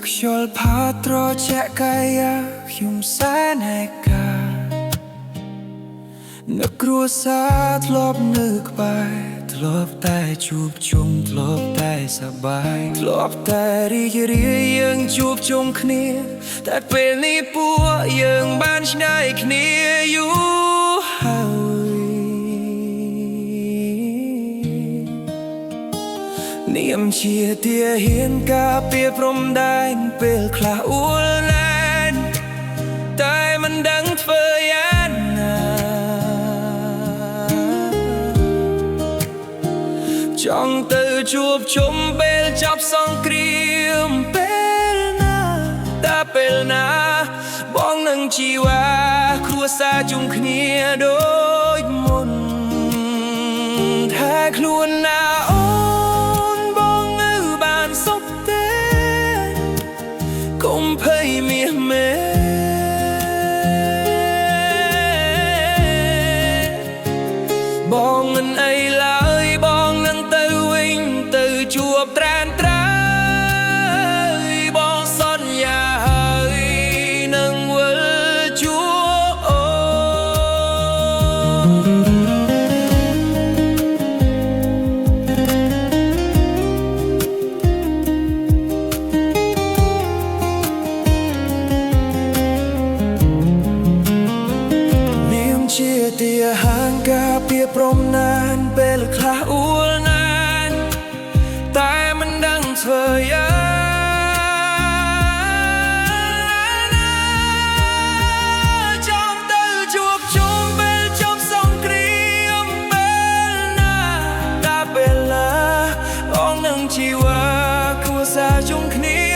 ខ្យល់ផាត្រជាក់កាយាខ្ញុំសែនឯកានឹកគ្រួសារធ្លាប់នៅក្បែរធ្លាប់តែជួបជុំធ្លាប់តែសប្បាយធ្លាប់តែរីករាយយើងជួបជុំគ្នាតែពេលនេះពួកយើងបានឆ្ងាយគ្នាយូរហើយនាមជាទាហានការពារព្រំដែនពេលខ្លះអួលណែនតែមិនដឹងធ្វើយ៉ាងណាចង់ទៅជួបជុំពេលចាប់សង្គ្រាមពេលណាតែពេលណាបងនឹងជីវ៉ាគ្រួសារជុំគ្នាដូចមុនថាខ្លួនណាអូនបងនៅបានសុខទេកុំភ័យមាសមេបងមិនអីឡើយបងនឹងទៅវិញទៅជួបត្រានត្រើយបងសន្យាហើយនឹងវិលជួបអូនាមជាទាហានការពារព្រំដែនពេលខ្លះអួលណែនតែមិនដឹងធ្វើយ៉ាងណាចង់ទៅជួបជុំពេលចប់សង្គ្រាមពេលណាតែពេលណាបងនឹងជីវ៉ាគ្រួសារជុំគ្នា